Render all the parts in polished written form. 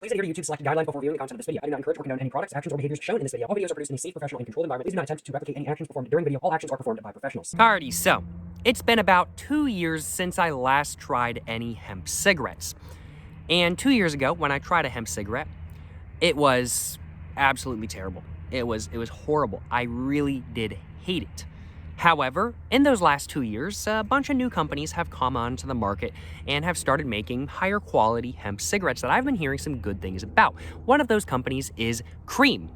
Please adhere to YouTube's selected guidelines before viewing the content of this video. I do not encourage or condone any products, actions, or behaviors shown in this video. All videos are produced in a safe, professional, and controlled environment. Please do not attempt to replicate any actions performed during the video. All actions are performed by professionals. Alrighty, so it's been about 2 years since I last tried any hemp cigarettes. And 2 years ago, when I tried a hemp cigarette, it was absolutely terrible. It was horrible. I really did hate it. However, in those last 2 years, a bunch of new companies have come onto the market and have started making higher quality hemp cigarettes that I've been hearing some good things about. One of those companies is Crème.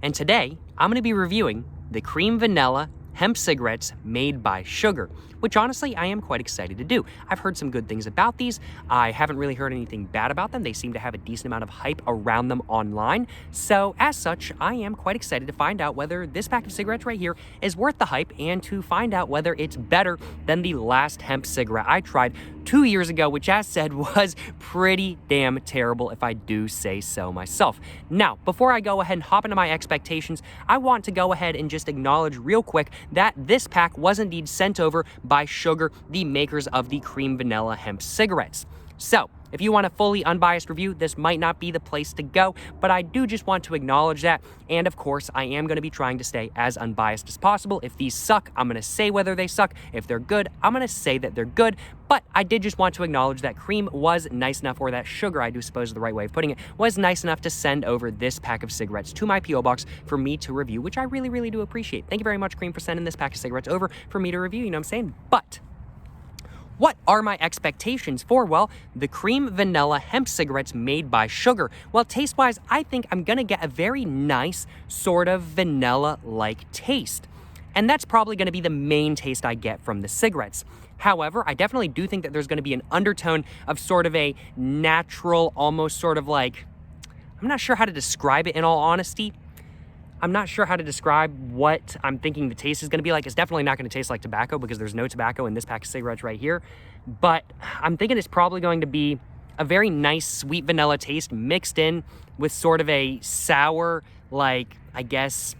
And today, I'm going to be reviewing the Crème Vanilla Hemp Cigarettes made by Sugar, which honestly I am quite excited to do. I've heard some good things about these. I haven't really heard anything bad about them. They seem to have a decent amount of hype around them online. So as such, I am quite excited to find out whether this pack of cigarettes right here is worth the hype and to find out whether it's better than the last hemp cigarette I tried 2 years ago, which as said was pretty damn terrible if I do say so myself. Now, before I go ahead and hop into my expectations, I want to go ahead and just acknowledge real quick that this pack was indeed sent over by Sugar, the makers of the Crème Vanilla Hemp Cigarettes. So, if you want a fully unbiased review, this might not be the place to go, but I do just want to acknowledge that. And of course, I am going to be trying to stay as unbiased as possible. If these suck, I'm going to say whether they suck. If they're good, I'm going to say that they're good. But I did just want to acknowledge that Crème was nice enough, or that Sugar, I do suppose is the right way of putting it, was nice enough to send over this pack of cigarettes to my P.O. box for me to review, which I really, really do appreciate. Thank you very much, Crème, for sending this pack of cigarettes over for me to review, you know what I'm saying? But what are my expectations for, well, the Crème Vanilla Hemp Cigarettes made by Sugar? Well, taste-wise, I think I'm gonna get a very nice sort of vanilla-like taste. And that's probably gonna be the main taste I get from the cigarettes. However, I definitely do think that there's gonna be an undertone of sort of a natural, almost sort of like, I'm not sure how to describe it in all honesty. I'm not sure how to describe what I'm thinking the taste is going to be like. It's definitely not going to taste like tobacco because there's no tobacco in this pack of cigarettes right here. But I'm thinking it's probably going to be a very nice sweet vanilla taste mixed in with sort of a sour, like, I guess,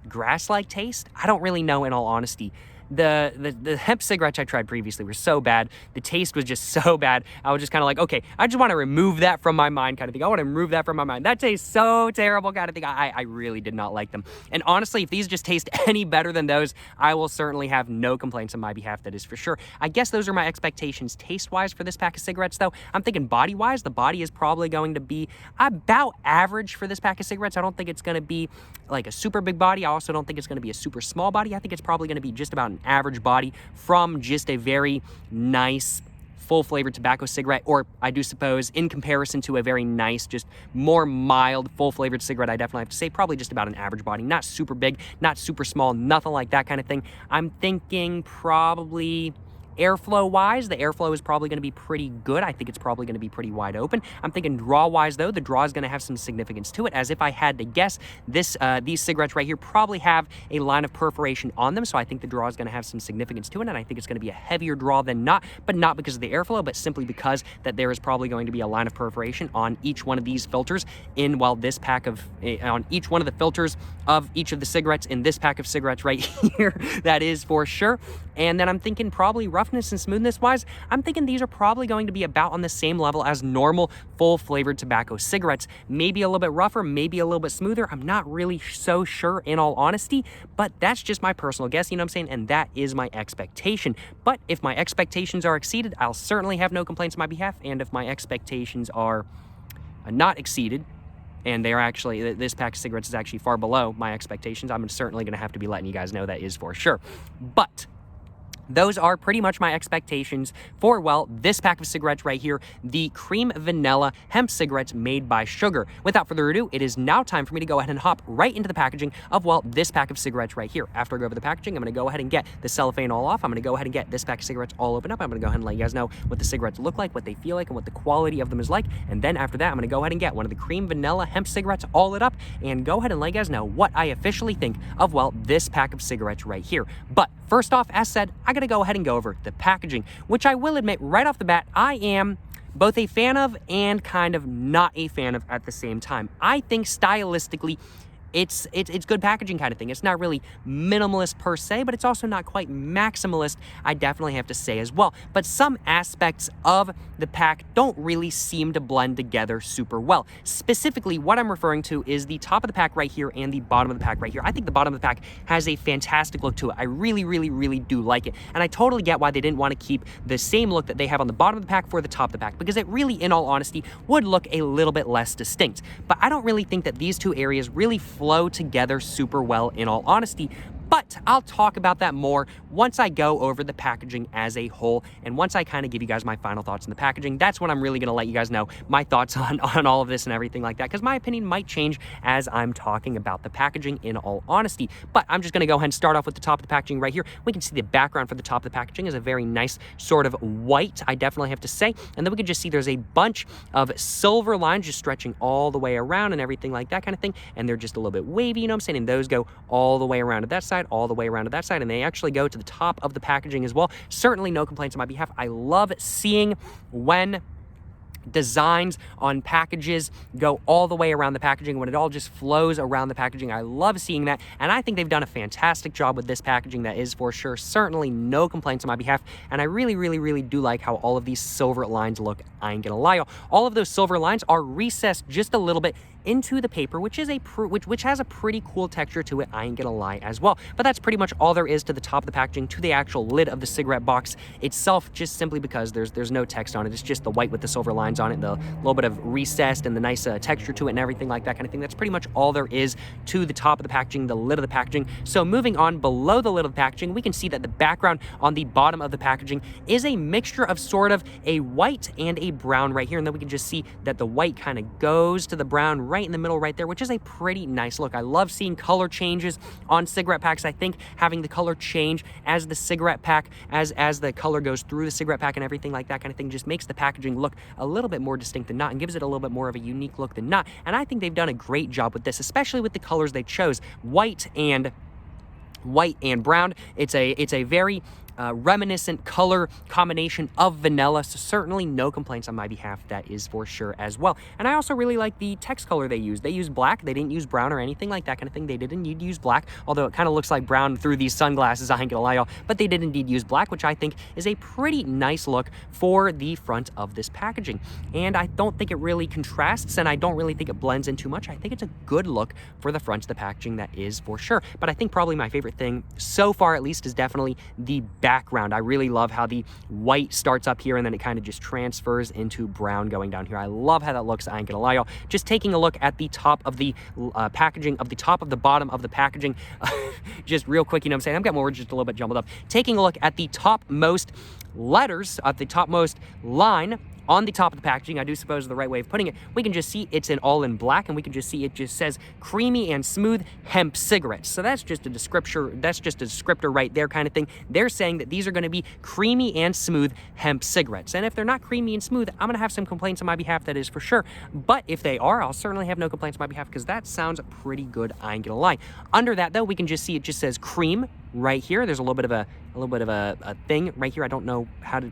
grass-like taste. I don't really know in all honesty. The hemp cigarettes I tried previously were so bad. The taste was just so bad. I was just kind of like, okay, I just want to remove that from my mind kind of thing. I want to remove that from my mind. That tastes so terrible kind of thing. I really did not like them. And honestly, if these just taste any better than those, I will certainly have no complaints on my behalf, that is for sure. I guess those are my expectations taste-wise for this pack of cigarettes, though. I'm thinking body-wise, the body is probably going to be about average for this pack of cigarettes. I don't think it's going to be like a super big body. I also don't think it's going to be a super small body. I think it's probably going to be just about an average body from just a very nice full-flavored tobacco cigarette, or I do suppose in comparison to a very nice, just more mild, full-flavored cigarette, I definitely have to say probably just about an average body. Not super big, not super small, nothing like that kind of thing. I'm thinking probably airflow-wise, the airflow is probably going to be pretty good. I think it's probably going to be pretty wide open. I'm thinking draw-wise, though, the draw is going to have some significance to it, as if I had to guess, these cigarettes right here probably have a line of perforation on them, so I think the draw is going to have some significance to it, and I think it's going to be a heavier draw than not, but not because of the airflow, but simply because that there is probably going to be a line of perforation on each one of these filters on each one of the filters of each of the cigarettes in this pack of cigarettes right here. That is for sure. And then I'm thinking probably roughness and smoothness wise, I'm thinking these are probably going to be about on the same level as normal full flavored tobacco cigarettes. Maybe a little bit rougher, maybe a little bit smoother. I'm not really so sure in all honesty, but that's just my personal guess, you know what I'm saying? And that is my expectation. But if my expectations are exceeded, I'll certainly have no complaints on my behalf. And if my expectations are not exceeded, and they're actually, this pack of cigarettes is actually far below my expectations, I'm certainly going to have to be letting you guys know that is for sure. But those are pretty much my expectations for, well, this pack of cigarettes right here, the Crème Vanilla Hemp Cigarettes made by Sugar. Without further ado, it is now time for me to go ahead and hop right into the packaging of, well, this pack of cigarettes right here. After I go over the packaging, I'm going to go ahead and get the cellophane all off. I'm going to go ahead and get this pack of cigarettes all open up. I'm going to go ahead and let you guys know what the cigarettes look like, what they feel like, and what the quality of them is like. And then after that, I'm going to go ahead and get one of the Crème Vanilla Hemp Cigarettes all lit up and go ahead and let you guys know what I officially think of, well, this pack of cigarettes right here. But first off, as said, I got to go ahead and go over the packaging, which I will admit right off the bat, I am both a fan of and kind of not a fan of at the same time. I think stylistically, it's good packaging kind of thing. It's not really minimalist per se, but it's also not quite maximalist, I definitely have to say as well. But some aspects of the pack don't really seem to blend together super well. Specifically, what I'm referring to is the top of the pack right here and the bottom of the pack right here. I think the bottom of the pack has a fantastic look to it. I really, really, really do like it. And I totally get why they didn't want to keep the same look that they have on the bottom of the pack for the top of the pack, because it really, in all honesty, would look a little bit less distinct. But I don't really think that these two areas really flow together super well, in all honesty. But I'll talk about that more once I go over the packaging as a whole, and once I kind of give you guys my final thoughts on the packaging. That's when I'm really going to let you guys know my thoughts on all of this and everything like that, because my opinion might change as I'm talking about the packaging, in all honesty. But I'm just going to go ahead and start off with the top of the packaging right here. We can see the background for the top of the packaging is a very nice sort of white, I definitely have to say. And then we can just see there's a bunch of silver lines just stretching all the way around and everything like that kind of thing. And they're just a little bit wavy, you know what I'm saying? And those go all the way around to that side, all the way around to that side, and they actually go to the top of the packaging as well. Certainly no complaints on my behalf. I love seeing when designs on packages go all the way around the packaging, when it all just flows around the packaging. I love seeing that, and I think they've done a fantastic job with this packaging. That is for sure. Certainly no complaints on my behalf, and I really, really, really do like how all of these silver lines look. I ain't gonna lie, all of those silver lines are recessed just a little bit into the paper, which is which has a pretty cool texture to it, I ain't gonna lie as well. But that's pretty much all there is to the top of the packaging, to the actual lid of the cigarette box itself, just simply because there's no text on it. It's just the white with the silver lines on it, the little bit of recessed and the nice texture to it and everything like that kind of thing. That's pretty much all there is to the top of the packaging, the lid of the packaging. So moving on, below the lid of the packaging, we can see that the background on the bottom of the packaging is a mixture of sort of a white and a brown right here, and then we can just see that the white kind of goes to the brown right in the middle right there, which is a pretty nice look. I love seeing color changes on cigarette packs. I think having the color change as the cigarette pack, as the color goes through the cigarette pack and everything like that kind of thing, just makes the packaging look a little bit more distinct than not, and gives it a little bit more of a unique look than not. And I think they've done a great job with this, especially with the colors they chose, white and brown. It's a very reminiscent color combination of vanilla, so certainly no complaints on my behalf, that is for sure as well. And I also really like the text color they used. They used black. They didn't use brown or anything like that kind of thing. They did indeed use black, although it kind of looks like brown through these sunglasses, I ain't gonna lie y'all, but they did indeed use black, which I think is a pretty nice look for the front of this packaging. And I don't think it really contrasts, and I don't really think it blends in too much. I think it's a good look for the front of the packaging, that is for sure. But I think probably my favorite thing so far, at least, is definitely the background. I really love how the white starts up here and then it kind of just transfers into brown going down here. I love how that looks, I ain't gonna lie y'all. Just taking a look at the top of the packaging, of the top of the bottom of the packaging, just real quick, you know what I'm saying? I'm getting my words just a little bit jumbled up. Taking a look at the topmost letters, at the topmost line on the top of the packaging, I do suppose is the right way of putting it, we can just see it's all in black, and we can just see it just says creamy and smooth hemp cigarettes. So that's just a descriptor right there kind of thing. They're saying that these are going to be creamy and smooth hemp cigarettes. And if they're not creamy and smooth, I'm going to have some complaints on my behalf, that is for sure. But if they are, I'll certainly have no complaints on my behalf, because that sounds pretty good, I ain't gonna lie. Under that though, we can just see it just says cream right here. There's a little bit of a thing right here. I don't know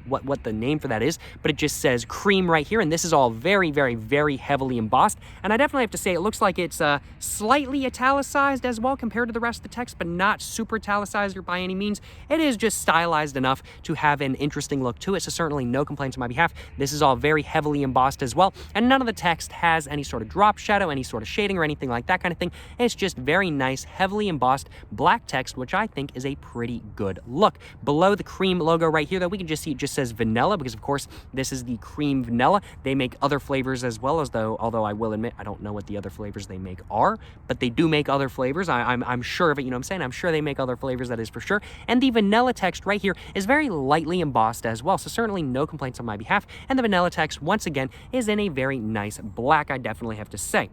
what the name for that is, but it just says cream right here, and this is all very, very, very heavily embossed. And I definitely have to say, it looks like it's slightly italicized as well compared to the rest of the text, but not super italicized or by any means. It is just stylized enough to have an interesting look to it, so certainly no complaints on my behalf. This is all very heavily embossed as well, and none of the text has any sort of drop shadow, any sort of shading or anything like that kind of thing. It's just very nice, heavily embossed black text, which I think is a pretty good look. Below the cream logo right here, though, we can just see it just says vanilla, because of course this is the cream vanilla. They make other flavors as well, although I will admit I don't know what the other flavors they make are, but they do make other flavors. I'm sure of it, you know what I'm saying? I'm sure they make other flavors, that is for sure. And the vanilla text right here is very lightly embossed as well, so certainly no complaints on my behalf. And the vanilla text, once again, is in a very nice black, I definitely have to say.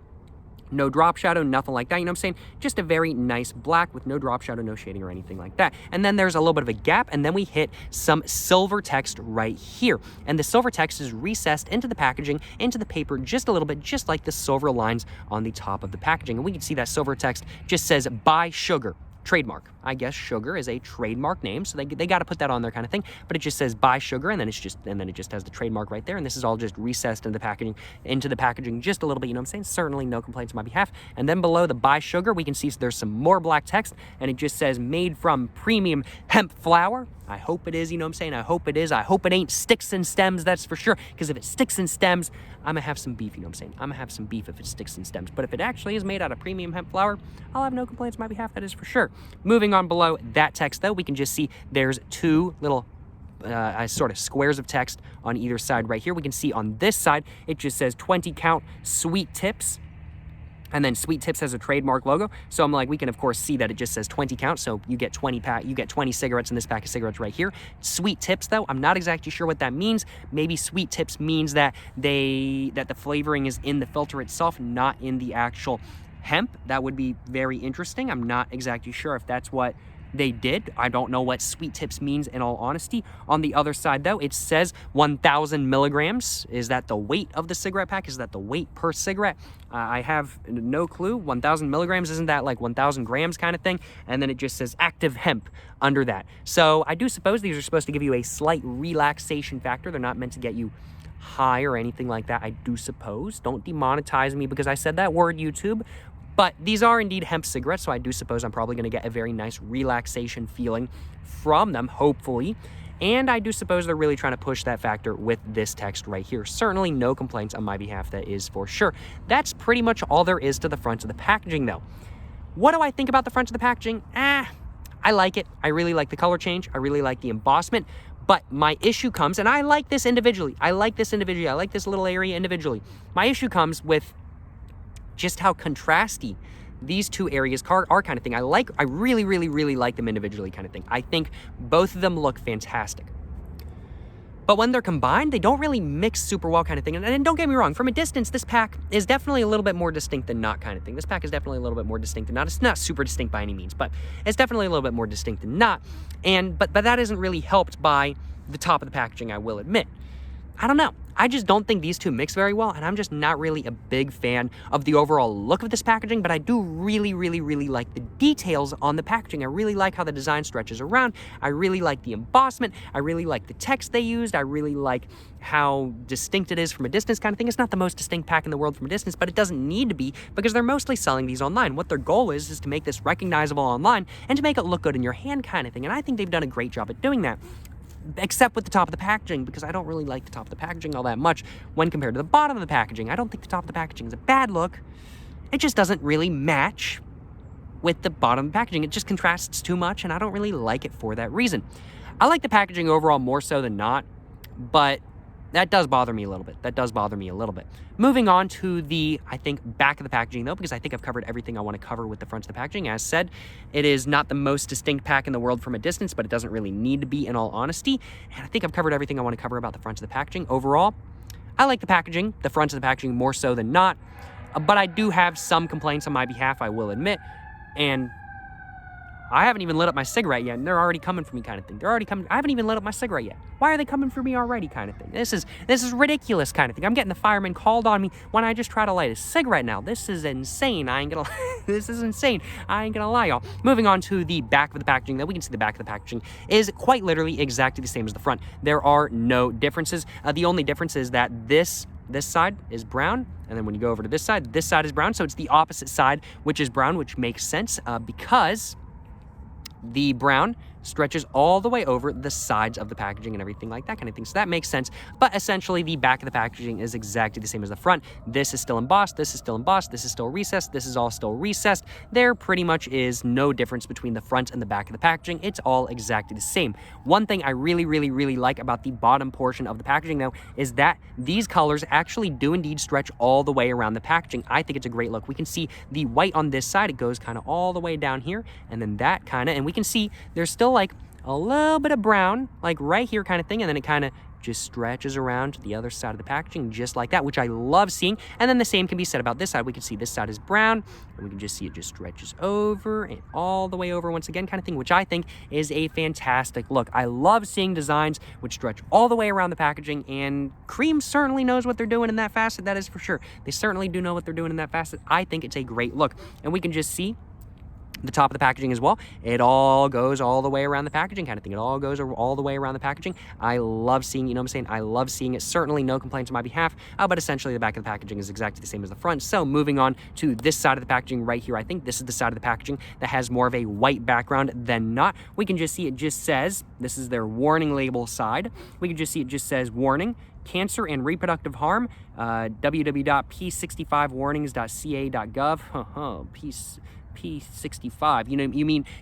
No drop shadow, nothing like that, you know what I'm saying? Just a very nice black with no drop shadow, no shading or anything like that. And then there's a little bit of a gap, and then we hit some silver text right here. And the silver text is recessed into the packaging, into the paper just a little bit, just like the silver lines on the top of the packaging. And we can see that silver text just says "buy sugar" trademark. I guess sugar is a trademark name, so they got to put that on there kind of thing. But it just says by sugar, and then it just has the trademark right there. And this is all just recessed into the packaging just a little bit. You know what I'm saying? Certainly no complaints on my behalf. And then below the by sugar, we can see there's some more black text, and it just says made from premium hemp flower. I hope it is, you know what I'm saying? I hope it is. I hope it ain't sticks and stems, that's for sure. Because if it sticks and stems, I'm gonna have some beef, you know what I'm saying? I'm gonna have some beef if it sticks and stems. But if it actually is made out of premium hemp flower, I'll have no complaints on my behalf, that is for sure. Moving on below that text though, we can just see there's two little sort of squares of text on either side right here. We can see on this side, it just says 20 count sweet tips. And then Sweet Tips has a trademark logo. So I'm like, we can of course see that it just says 20 count. So you get 20 cigarettes in this pack of cigarettes right here. Sweet Tips though, I'm not exactly sure what that means. Maybe Sweet Tips means that the flavoring is in the filter itself, not in the actual hemp. That would be very interesting. I'm not exactly sure if that's what they did. I don't know what Sweet Tips means in all honesty. On the other side though, it says 1,000 milligrams. Is that the weight of the cigarette pack? Is that the weight per cigarette? I have no clue. 1,000 milligrams, isn't that like 1,000 grams kind of thing? And then it just says active hemp under that. So I do suppose these are supposed to give you a slight relaxation factor. They're not meant to get you high or anything like that, I do suppose. Don't demonetize me because I said that word, YouTube. But these are indeed hemp cigarettes, so I do suppose I'm probably going to get a very nice relaxation feeling from them, hopefully. And I do suppose they're really trying to push that factor with this text right here. Certainly no complaints on my behalf, that is for sure. That's pretty much all there is to the front of the packaging, though. What do I think about the front of the packaging? I like it. I really like the color change. I really like the embossment. But my issue comes, and I like this individually. I like this little area individually. My issue comes with just how contrasty these two areas are kind of thing. I really, really, really like them individually kind of thing. I think both of them look fantastic. But when they're combined, they don't really mix super well kind of thing. And don't get me wrong, from a distance, this pack is definitely a little bit more distinct than not kind of thing. This pack is definitely a little bit more distinct than not. It's not super distinct by any means, but it's definitely a little bit more distinct than not. But that isn't really helped by the top of the packaging, I will admit. I don't know. I just don't think these two mix very well, and I'm just not really a big fan of the overall look of this packaging, but I do really, really, really like the details on the packaging. I really like how the design stretches around. I really like the embossment. I really like the text they used. I really like how distinct it is from a distance kind of thing. It's not the most distinct pack in the world from a distance, but it doesn't need to be because they're mostly selling these online. What their goal is to make this recognizable online and to make it look good in your hand kind of thing, and I think they've done a great job at doing that. Except with the top of the packaging, because I don't really like the top of the packaging all that much when compared to the bottom of the packaging. I don't think the top of the packaging is a bad look. It just doesn't really match with the bottom of the packaging. It just contrasts too much, and I don't really like it for that reason. I like the packaging overall more so than not, but that does bother me a little bit. Moving on to the, I think, back of the packaging, though, because I think I've covered everything I want to cover with the front of the packaging. As said, it is not the most distinct pack in the world from a distance, but it doesn't really need to be in all honesty. And I think I've covered everything I want to cover about the front of the packaging. Overall, I like the packaging, the front of the packaging more so than not, but I do have some complaints on my behalf, I will admit. And I haven't even lit up my cigarette yet, and they're already coming for me kind of thing. They're already coming. I haven't even lit up my cigarette yet. Why are they coming for me already kind of thing? This is ridiculous kind of thing. I'm getting the fireman called on me when I just try to light a cigarette now. This is insane. This is insane. I ain't gonna lie, y'all. Moving on to the back of the packaging, that we can see the back of the packaging is quite literally exactly the same as the front. There are no differences. The only difference is that this side is brown, and then when you go over to this side is brown. So it's the opposite side, which is brown, which makes sense because the brown stretches all the way over the sides of the packaging and everything like that kind of thing. So that makes sense. But essentially, the back of the packaging is exactly the same as the front. This is still embossed. This is still embossed. This is still recessed. This is all still recessed. There pretty much is no difference between the front and the back of the packaging. It's all exactly the same. One thing I really, really, really like about the bottom portion of the packaging, though, is that these colors actually do indeed stretch all the way around the packaging. I think it's a great look. We can see the white on this side. It goes kind of all the way down here, and then that kind of, and we can see there's still like a little bit of brown, like right here kind of thing, and then it kind of just stretches around to the other side of the packaging just like that, which I love seeing. And then the same can be said about this side. We can see this side is brown, and we can just see it just stretches over and all the way over once again kind of thing, which I think is a fantastic look. I love seeing designs which stretch all the way around the packaging, and Cream certainly knows what they're doing in that facet, that is for sure. They certainly do know what they're doing in that facet. I think it's a great look, and we can just see the top of the packaging as well. It all goes all the way around the packaging kind of thing. It all goes all the way around the packaging. I love seeing, you know what I'm saying? I love seeing it. Certainly no complaints on my behalf, but essentially the back of the packaging is exactly the same as the front. So moving on to this side of the packaging right here, I think this is the side of the packaging that has more of a white background than not. We can just see it just says, this is their warning label side. We can just see it just says warning, cancer and reproductive harm, www.p65warnings.ca.gov. P65.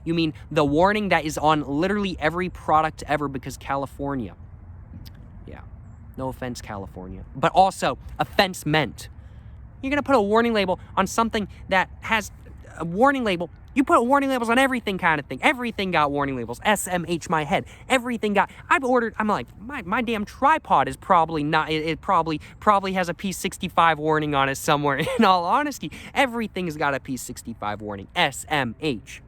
You mean the warning that is on literally every product ever because California. Yeah. No offense, California. But also, offense meant. You're going to put a warning label on something that has a warning label. You put warning labels on everything kind of thing. Everything got warning labels. SMH my head. Everything got... I'm like, my damn tripod is probably not... It probably has a P65 warning on it somewhere. In all honesty, everything's got a P65 warning. SMH.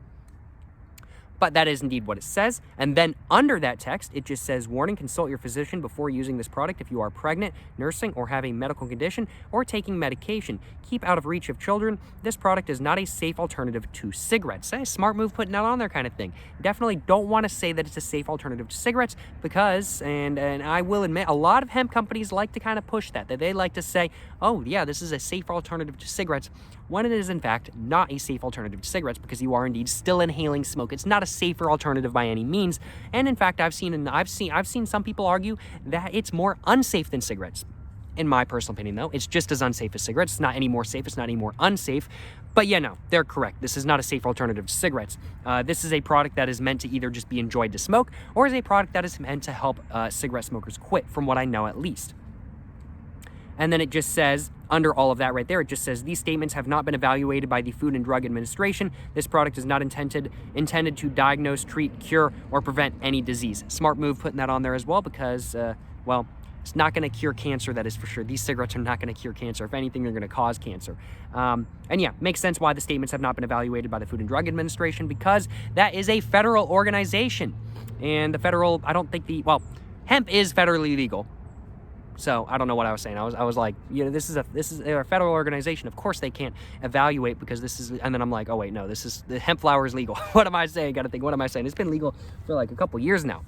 But that is indeed what it says. And then under that text, it just says, warning, consult your physician before using this product if you are pregnant, nursing, or have a medical condition, or taking medication. Keep out of reach of children. This product is not a safe alternative to cigarettes. A smart move putting that on there kind of thing. Definitely don't want to say that it's a safe alternative to cigarettes because, and I will admit, a lot of hemp companies like to kind of push that they like to say, oh yeah, this is a safe alternative to cigarettes, when it is in fact not a safe alternative to cigarettes because you are indeed still inhaling smoke. It's not a safer alternative by any means. And in fact, I've seen some people argue that it's more unsafe than cigarettes. In my personal opinion, though, it's just as unsafe as cigarettes. It's not any more safe. It's not any more unsafe. But yeah, no, they're correct. This is not a safe alternative to cigarettes. This is a product that is meant to either just be enjoyed to smoke or is a product that is meant to help cigarette smokers quit, from what I know at least. And then it just says, under all of that right there, it just says, these statements have not been evaluated by the Food and Drug Administration. This product is not intended to diagnose, treat, cure, or prevent any disease. Smart move putting that on there as well because, well, it's not going to cure cancer, that is for sure. These cigarettes are not going to cure cancer. If anything, they're going to cause cancer. And yeah, makes sense why the statements have not been evaluated by the Food and Drug Administration because that is a federal organization. And the federal, I don't think hemp is federally legal. So I don't know what I was saying. I was like, this is a federal organization. Of course they can't evaluate because this is, and then I'm like, oh wait, no, the hemp flower is legal. What am I saying? Got to think, what am I saying? It's been legal for like a couple years now.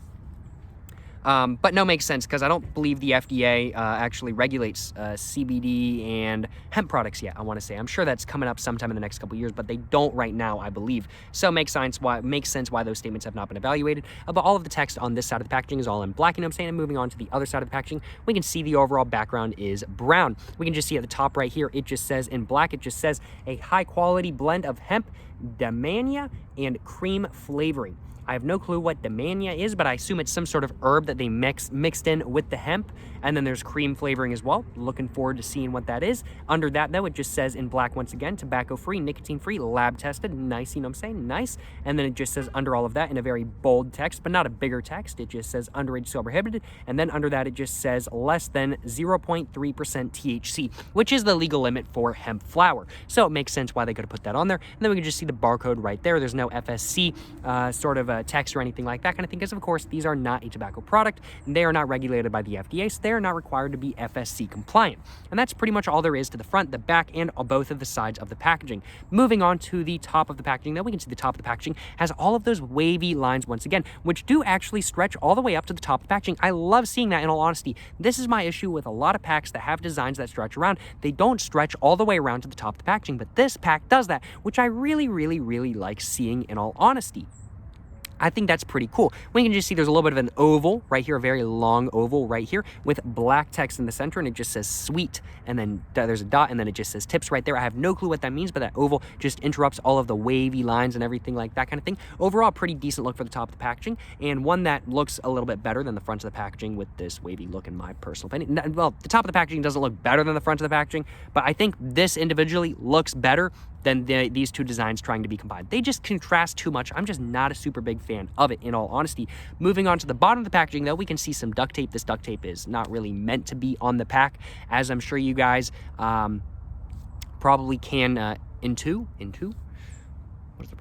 But no, makes sense because I don't believe the FDA actually regulates CBD and hemp products yet, I want to say. I'm sure that's coming up sometime in the next couple years, but they don't right now, I believe. So makes sense why those statements have not been evaluated. But all of the text on this side of the packaging is all in black, you know what I'm saying? And moving on to the other side of the packaging, we can see the overall background is brown. We can just see at the top right here, it just says in black, it just says a high quality blend of hemp, damania, and cream flavoring. I have no clue what damania is, but I assume it's some sort of herb that they mixed in with the hemp. And then there's cream flavoring as well. Looking forward to seeing what that is. Under that, though, it just says in black once again, tobacco-free, nicotine-free, lab-tested. Nice, you know what I'm saying? Nice. And then it just says under all of that in a very bold text, but not a bigger text. It just says underage, so prohibited. And then under that, it just says less than 0.3% THC, which is the legal limit for hemp flower. So it makes sense why they could have put that on there. And then we can just see the barcode right there. There's no FSC sort of text or anything like that kind of thing, because of course these are not a tobacco product. They are not regulated by the FDA, so they are not required to be FSC compliant. And that's pretty much all there is to the front, the back, and both of the sides of the packaging. Moving on to the top of the packaging, though, we can see the top of the packaging has all of those wavy lines once again, which do actually stretch all the way up to the top of the packaging. I love seeing that, in all honesty. This is my issue with a lot of packs that have designs that stretch around. They don't stretch all the way around to the top of the packaging, but this pack does that, which I really, really, really like seeing, in all honesty. I think that's pretty cool. We can just see there's a little bit of an oval right here, a very long oval right here with black text in the center, and it just says sweet, and then there's a dot, and then it just says tips right there. I have no clue what that means, but that oval just interrupts all of the wavy lines and everything like that kind of thing. Overall, pretty decent look for the top of the packaging, and one that looks a little bit better than the front of the packaging with this wavy look, in my personal opinion. Well, the top of the packaging doesn't look better than the front of the packaging, but I think this individually looks better than these two designs trying to be combined. They just contrast too much. I'm just not a super big fan of it, in all honesty. Moving on to the bottom of the packaging, though, we can see some duct tape. This duct tape is not really meant to be on the pack, as I'm sure you guys probably can into. What is the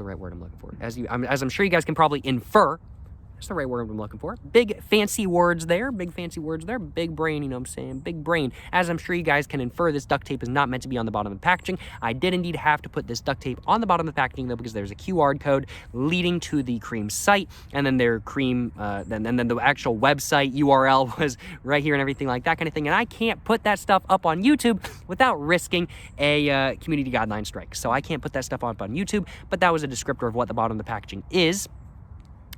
right word I'm looking for? As I'm sure you guys can probably infer. That's the right word I'm looking for. Big fancy words there. Big fancy words there. Big brain, you know what I'm saying? Big brain. As I'm sure you guys can infer, this duct tape is not meant to be on the bottom of the packaging. I did indeed have to put this duct tape on the bottom of the packaging, though, because there's a QR code leading to the Crème site, and then their Crème, then the actual website URL was right here and everything like that kind of thing. And I can't put that stuff up on YouTube without risking a community guideline strike. So I can't put that stuff up on YouTube, but that was a descriptor of what the bottom of the packaging is.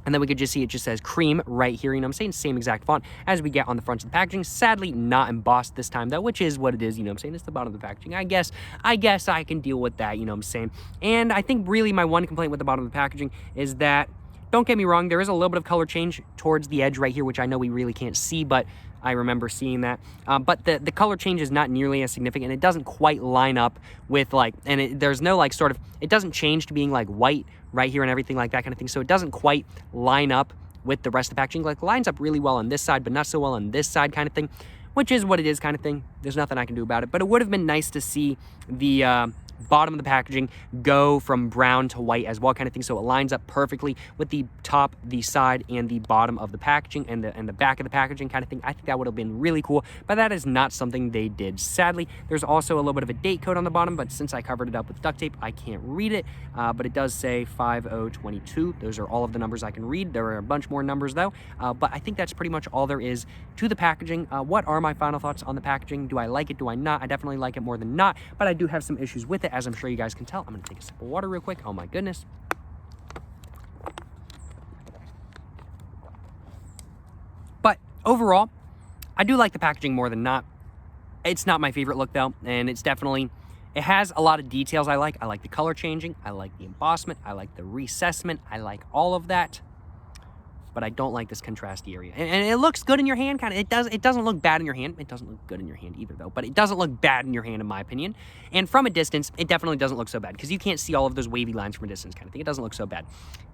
And then we could just see it just says Crème right here, you know what I'm saying? Same exact font as we get on the front of the packaging. Sadly, not embossed this time, though, which is what it is, you know what I'm saying? It's the bottom of the packaging. I guess I can deal with that, you know what I'm saying? And I think really my one complaint with the bottom of the packaging is that, don't get me wrong, there is a little bit of color change towards the edge right here, which I know we really can't see, but I remember seeing that. But the color change is not nearly as significant. It doesn't quite line up with like, and there's no like sort of, it doesn't change to being like white right here and everything like that kind of thing. So it doesn't quite line up with the rest of the packaging. Like lines up really well on this side, but not so well on this side kind of thing, which is what it is kind of thing. There's nothing I can do about it, but it would have been nice to see the bottom of the packaging go from brown to white as well kind of thing, so it lines up perfectly with the top, the side, and the bottom of the packaging and the back of the packaging kind of thing. I think that would have been really cool, but that is not something they did, sadly. There's also a little bit of a date code on the bottom, but since I covered it up with duct tape, I can't read it, but it does say 5022. Those are all of the numbers I can read. There are a bunch more numbers though, but I think that's pretty much all there is to the packaging. What are my final thoughts on the packaging? Do I like it? Do I not? I definitely like it more than not, but I do have some issues with it, as I'm sure you guys can tell. I'm gonna take a sip of water real quick. Oh my goodness. But overall, I do like the packaging more than not. It's not my favorite look though, and it's definitely, it has a lot of details I like. I like the color changing, I like the embossment, I like the recessment, I like all of that. But I don't like this contrasty area. And it looks good in your hand, kind of. It doesn't look bad in your hand. It doesn't look good in your hand either, though. But it doesn't look bad in your hand, in my opinion. And from a distance, it definitely doesn't look so bad, because you can't see all of those wavy lines from a distance kind of thing. It doesn't look so bad.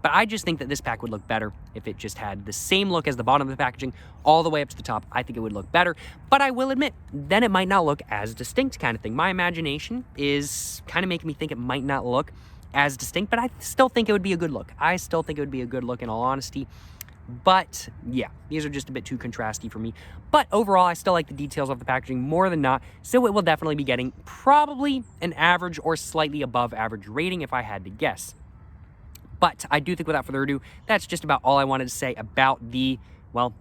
But I just think that this pack would look better if it just had the same look as the bottom of the packaging all the way up to the top. I think it would look better. But I will admit, then it might not look as distinct kind of thing. My imagination is kind of making me think it might not look as distinct, but I still think it would be a good look. I still think it would be a good look, in all honesty. But yeah, these are just a bit too contrasty for me. But overall, I still like the details of the packaging more than not, so it will definitely be getting probably an average or slightly above average rating if I had to guess. But I do think, without further ado, that's just about all I wanted to say about the, well,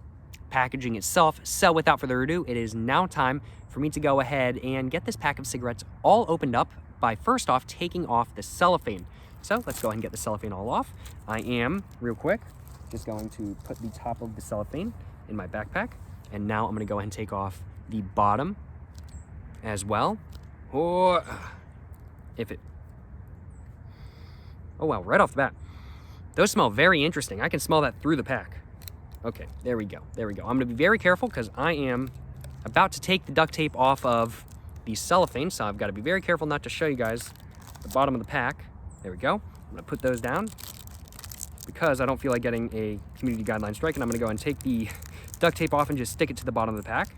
packaging itself. So without further ado, it is now time for me to go ahead and get this pack of cigarettes all opened up by first off taking off the cellophane. So let's go ahead and get the cellophane all off. I am, real quick, just going to put the top of the cellophane in my backpack, and now I'm going to go ahead and take off the bottom as well. Or if it, oh wow, right off the bat, those smell very interesting. I can smell that through the pack. Okay, there we go, there we go. I'm going to be very careful, because I am about to take the duct tape off of the cellophane, so I've got to be very careful not to show you guys the bottom of the pack. There we go. I'm going to put those down, because I don't feel like getting a community guideline strike, and I'm gonna go and take the duct tape off and just stick it to the bottom of the pack.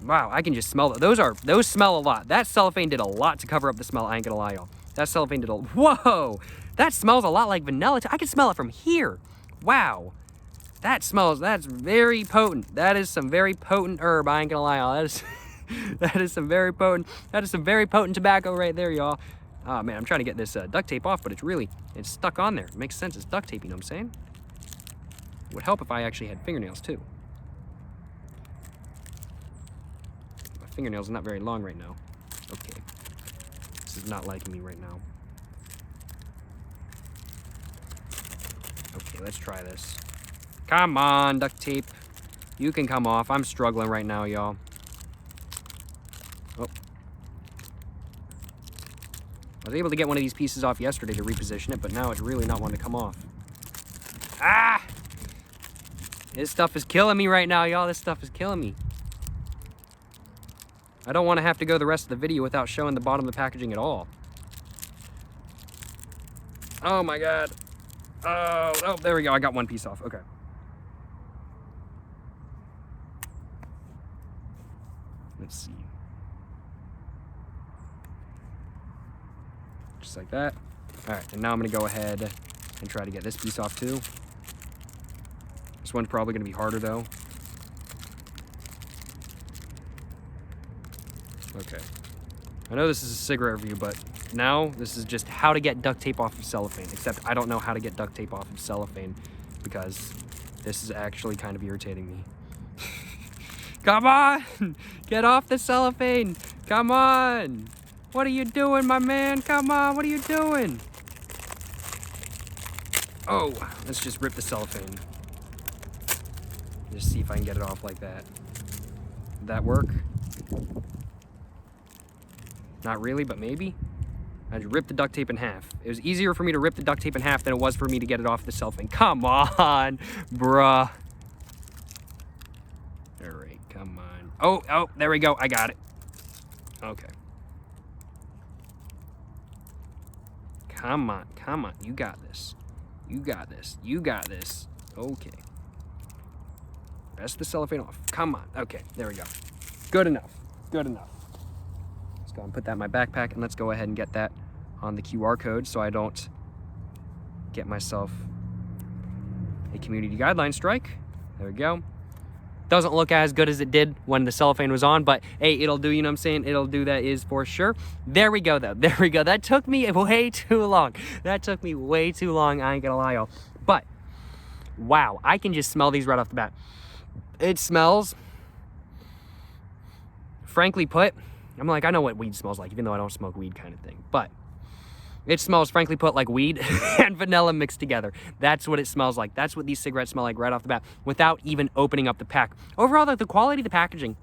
Wow, I can just smell it. Those smell a lot. That cellophane did a lot to cover up the smell, I ain't gonna lie, y'all. That cellophane did whoa! That smells a lot like vanilla. I can smell it from here. Wow. That's very potent. That is some very potent herb, I ain't gonna lie, y'all. That is some very potent tobacco right there, y'all. Oh man, I'm trying to get this duct tape off, but it's stuck on there. It makes sense, it's duct tape, you know what I'm saying? It would help if I actually had fingernails too. My fingernails are not very long right now. Okay. This is not liking me right now. Okay, let's try this. Come on, duct tape. You can come off. I'm struggling right now, y'all. Oh. I was able to get one of these pieces off yesterday to reposition it, but now it's really not wanting to come off. Ah! This stuff is killing me right now, y'all. This stuff is killing me. I don't want to have to go the rest of the video without showing the bottom of the packaging at all. Oh my god. Oh, there we go. I got one piece off. Okay. Let's see. Just like that. All right, and now I'm gonna go ahead and try to get this piece off too. This one's probably going to be harder, though. Okay. I know this is a cigarette review, but now this is just how to get duct tape off of cellophane. Except I don't know how to get duct tape off of cellophane because this is actually kind of irritating me. Come on! Get off the cellophane! Come on! What are you doing, my man? Come on, what are you doing? Oh, let's just rip the cellophane. Just see if I can get it off like that. Did that work? Not really, but maybe. I just ripped the duct tape in half. It was easier for me to rip the duct tape in half than it was for me to get it off the cellophane. Come on, bruh. All right, come on. Oh, there we go. I got it. Okay. Come on. You got this. You got this. You got this. Okay. Rest the cellophane off. Come on. Okay, there we go. Good enough. Good enough. Let's go and put that in my backpack, and let's go ahead and get that on the QR code so I don't get myself a community guideline strike. There we go. Doesn't look as good as it did when the cellophane was on, but hey, it'll do, you know what I'm saying? It'll do, that is for sure. There we go, though. There we go. That took me way too long. That took me way too long, I ain't gonna lie, y'all. But, wow, I can just smell these right off the bat. It smells, frankly put, I'm like, I know what weed smells like, even though I don't smoke weed kind of thing. But it smells, frankly put, like weed and vanilla mixed together. That's what it smells like. That's what these cigarettes smell like right off the bat without even opening up the pack. Overall, the quality of the packaging,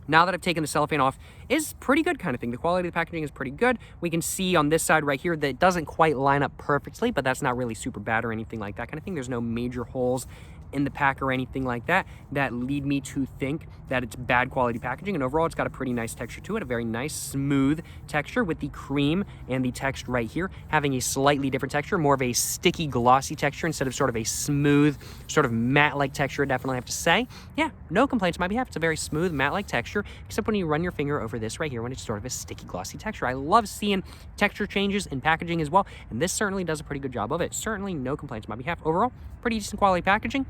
now that I've taken the cellophane off, is pretty good kind of thing. The quality of the packaging is pretty good. We can see on this side right here that it doesn't quite line up perfectly, but that's not really super bad or anything like that kind of thing. There's no major holes in the pack or anything like that that lead me to think that it's bad quality packaging. And overall, it's got a pretty nice texture to it, a very nice smooth texture, with the cream and the text right here having a slightly different texture, more of a sticky glossy texture instead of sort of a smooth sort of matte-like texture. I definitely have to say, yeah, no complaints on my behalf. It's a very smooth matte-like texture, except when you run your finger over this right here when it's sort of a sticky glossy texture. I love seeing texture changes in packaging as well, and this certainly does a pretty good job of it. Certainly no complaints on my behalf. Overall, pretty decent quality packaging.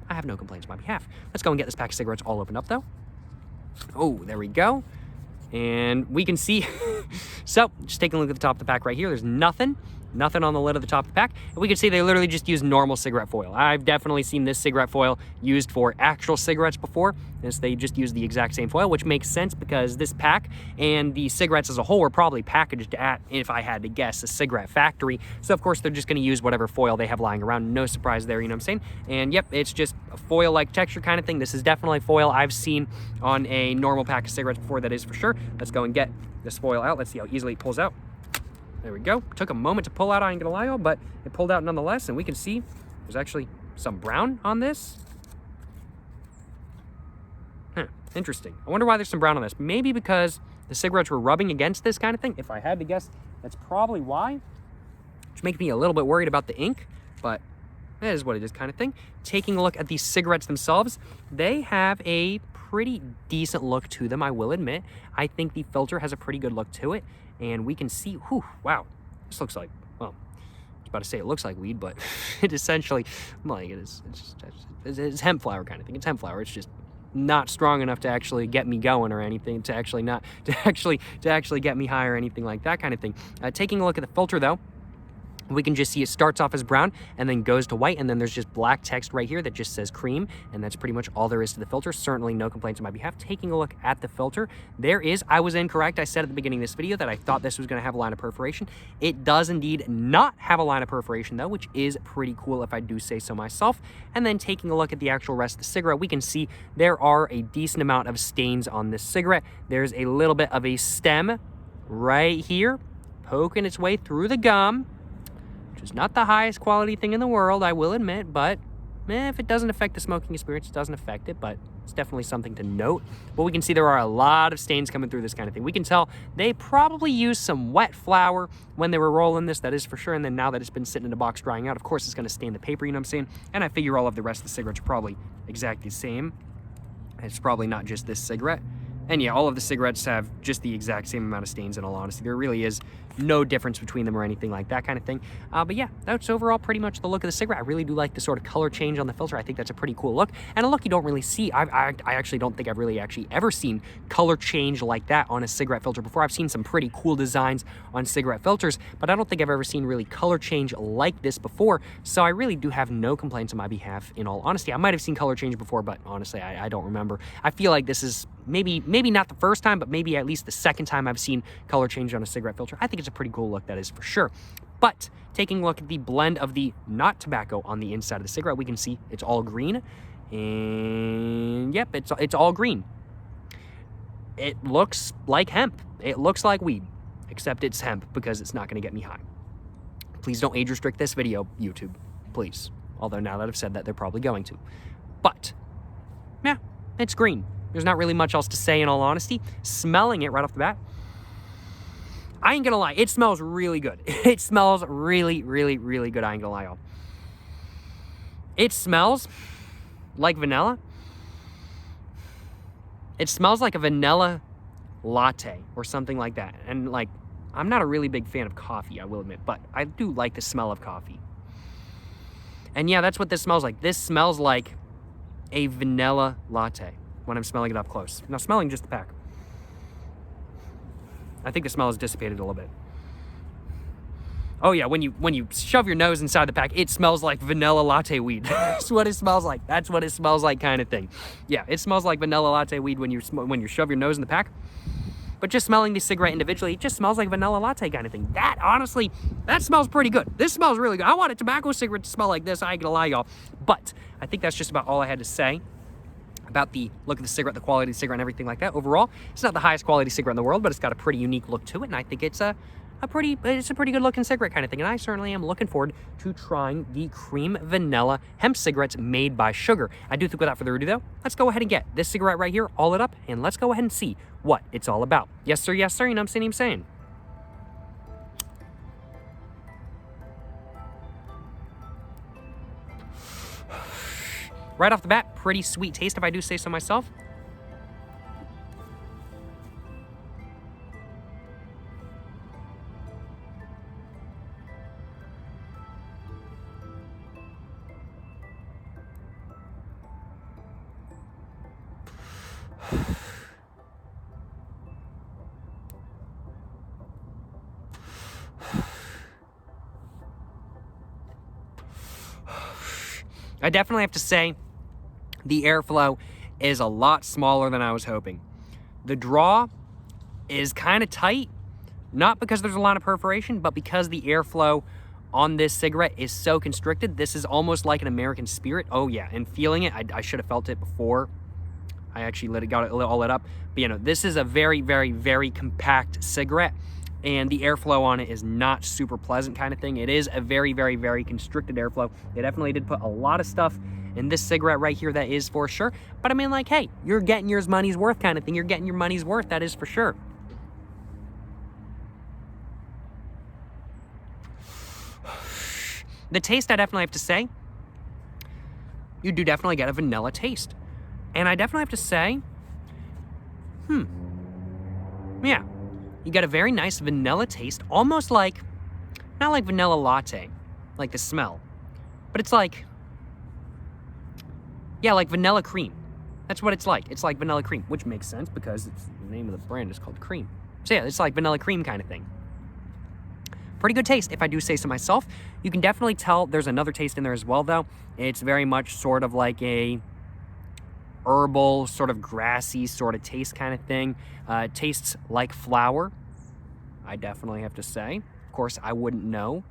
I have no complaints on my behalf. Let's go and get this pack of cigarettes all opened up, though. Oh, there we go. And we can see, so just taking a look at the top of the pack right here, there's nothing on the lid of the top of the pack. And we can see they literally just use normal cigarette foil. I've definitely seen this cigarette foil used for actual cigarettes before, and so they just use the exact same foil, which makes sense because this pack and the cigarettes as a whole were probably packaged at, if I had to guess, a cigarette factory. So of course they're just gonna use whatever foil they have lying around. No surprise there, you know what I'm saying? And yep, it's just a foil-like texture kind of thing. This is definitely foil I've seen on a normal pack of cigarettes before, that is for sure. Let's go and get this foil out. Let's see how easily it pulls out. There we go. Took a moment to pull out, I ain't gonna lie, y'all, but it pulled out nonetheless, and we can see there's actually some brown on this. Interesting. I wonder why there's some brown on this. Maybe because the cigarettes were rubbing against this kind of thing. If I had to guess, that's probably why. Which makes me a little bit worried about the ink, but that is what it is kind of thing. Taking a look at these cigarettes themselves, they have a pretty decent look to them, I will admit. I think the filter has a pretty good look to it, and we can see, whew, wow, this looks like, well, I was about to say it looks like weed, but it essentially, like it is, it's hemp flower kind of thing. It's hemp flower. It's just not strong enough to actually get me going or anything, to actually get me high or anything like that kind of thing. Taking a look at the filter though, we can just see it starts off as brown and then goes to white, and then there's just black text right here that just says cream, and that's pretty much all there is to the filter. Certainly no complaints on my behalf. Taking a look at the filter, I was incorrect. I said at the beginning of this video that I thought this was going to have a line of perforation. It does indeed not have a line of perforation though, which is pretty cool if I do say so myself. And then taking a look at the actual rest of the cigarette, we can see there are a decent amount of stains on this cigarette. There's a little bit of a stem right here poking its way through the gum, which is not the highest quality thing in the world, I will admit, but if it doesn't affect the smoking experience, it doesn't affect it, but it's definitely something to note. But we can see there are a lot of stains coming through this kind of thing. We can tell they probably used some wet flour when they were rolling this, that is for sure, and then now that it's been sitting in a box drying out, of course it's going to stain the paper, you know what I'm saying? And I figure all of the rest of the cigarettes are probably exactly the same. It's probably not just this cigarette. And yeah, all of the cigarettes have just the exact same amount of stains, in all honesty. There really is no difference between them or anything like that kind of thing. But yeah, that's overall pretty much the look of the cigarette. I really do like the sort of color change on the filter. I think that's a pretty cool look, and a look you don't really see. I actually don't think I've really actually ever seen color change like that on a cigarette filter before. I've seen some pretty cool designs on cigarette filters, but I don't think I've ever seen really color change like this before, so I really do have no complaints on my behalf, in all honesty. I might have seen color change before, but honestly, I don't remember. I feel like this is maybe not the first time, but maybe at least the second time I've seen color change on a cigarette filter. I think it's a pretty cool look, that is for sure. But taking a look at the blend of the not tobacco on the inside of the cigarette, we can see it's all green. And yep, it's all green. It looks like hemp. It looks like weed, except it's hemp because it's not going to get me high. Please don't age restrict this video, YouTube. Please. Although now that I've said that, they're probably going to. But yeah, it's green. There's not really much else to say, in all honesty. Smelling it right off the bat, I ain't gonna lie, it smells really good. It smells really, really, really good, I ain't gonna lie, y'all. It smells like vanilla. It smells like a vanilla latte or something like that. And like, I'm not a really big fan of coffee, I will admit, but I do like the smell of coffee. And yeah, that's what this smells like. This smells like a vanilla latte when I'm smelling it up close. Now, smelling just the pack, I think the smell has dissipated a little bit. Oh yeah, when you shove your nose inside the pack, it smells like vanilla latte weed. That's what it smells like. That's what it smells like, kind of thing. Yeah, it smells like vanilla latte weed when you shove your nose in the pack. But just smelling the cigarette individually, it just smells like vanilla latte kind of thing. That, honestly, that smells pretty good. This smells really good. I want a tobacco cigarette to smell like this, I ain't gonna lie, y'all. But I think that's just about all I had to say about the look of the cigarette, the quality of the cigarette, and everything like that. Overall, it's not the highest quality cigarette in the world, but it's got a pretty unique look to it, and I think it's a pretty good looking cigarette kind of thing. And I certainly am looking forward to trying the Crème Vanilla Hemp Cigarettes made by Sugar. I do think, without further ado though, let's go ahead and get this cigarette right here, all lit up, and let's go ahead and see what it's all about. Yes sir, you know what I'm saying? Right off the bat, pretty sweet taste, if I do say so myself. I definitely have to say, the airflow is a lot smaller than I was hoping. The draw is kind of tight, not because there's a lot of perforation, but because the airflow on this cigarette is so constricted. This is almost like an American Spirit. Oh yeah, and feeling it, I should have felt it before I actually got it all lit up. But you know, this is a very, very, very compact cigarette, and the airflow on it is not super pleasant kind of thing. It is a very, very, very constricted airflow. They definitely did put a lot of stuff in this cigarette right here, that is for sure. But I mean, like, hey, you're getting your money's worth kind of thing. You're getting your money's worth, that is for sure. The taste, I definitely have to say, you do definitely get a vanilla taste. And I definitely have to say, yeah, you get a very nice vanilla taste, almost like, not like vanilla latte, like the smell, but it's like, yeah, like vanilla cream. That's what it's like. It's like vanilla cream, which makes sense because the name of the brand is called Cream. So yeah, it's like vanilla cream kind of thing. Pretty good taste, if I do say so myself. You can definitely tell there's another taste in there as well, though. It's very much sort of like a herbal, sort of grassy sort of taste kind of thing. It tastes like flower, I definitely have to say. Of course, I wouldn't know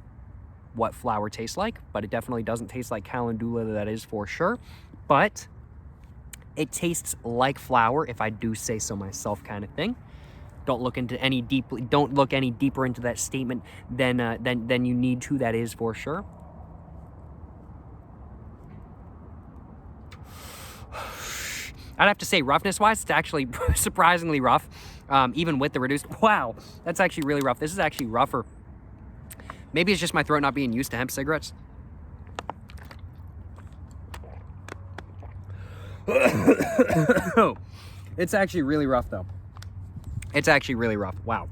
what flower tastes like, but it definitely doesn't taste like calendula, that is for sure. But it tastes like flower, if I do say so myself, kind of thing. Don't look any deeper into that statement than you need to, that is for sure. I'd have to say, roughness-wise, it's actually surprisingly rough, even with the reduced. Wow, that's actually really rough. This is actually rougher. Maybe it's just my throat not being used to hemp cigarettes. It's actually really rough, though. It's actually really rough. Wow.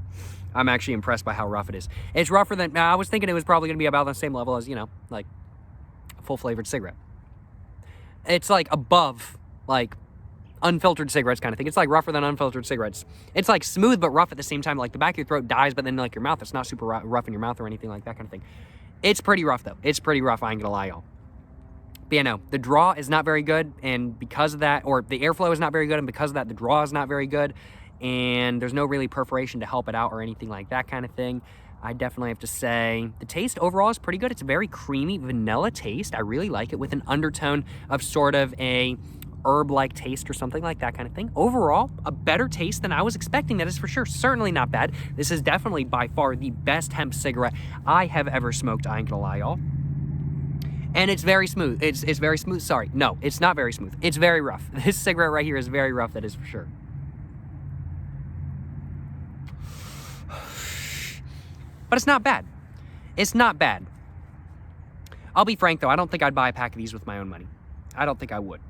I'm actually impressed by how rough it is. It's rougher than... I was thinking it was probably going to be about the same level as, you know, like, a full-flavored cigarette. It's, like, above, like, unfiltered cigarettes kind of thing. It's, like, rougher than unfiltered cigarettes. It's, like, smooth but rough at the same time. Like, the back of your throat dies, but then, like, your mouth, it's not super rough in your mouth or anything like that kind of thing. It's pretty rough, though. It's pretty rough, I ain't gonna lie, y'all. But, yeah, no, the draw is not very good, and because of that, or the airflow is not very good, and because of that, the draw is not very good, and there's no really perforation to help it out or anything like that kind of thing. I definitely have to say the taste overall is pretty good. It's a very creamy vanilla taste. I really like it, with an undertone of sort of a herb-like taste or something like that kind of thing. Overall, a better taste than I was expecting, that is for sure. Certainly not bad. This is definitely by far the best hemp cigarette I have ever smoked, I ain't gonna lie, y'all. And it's very smooth. It's very smooth. Sorry, no, it's not very smooth. It's very rough. This cigarette right here is very rough, that is for sure. But it's not bad. It's not bad. I'll be frank, though. I don't think I'd buy a pack of these with my own money. I don't think I would.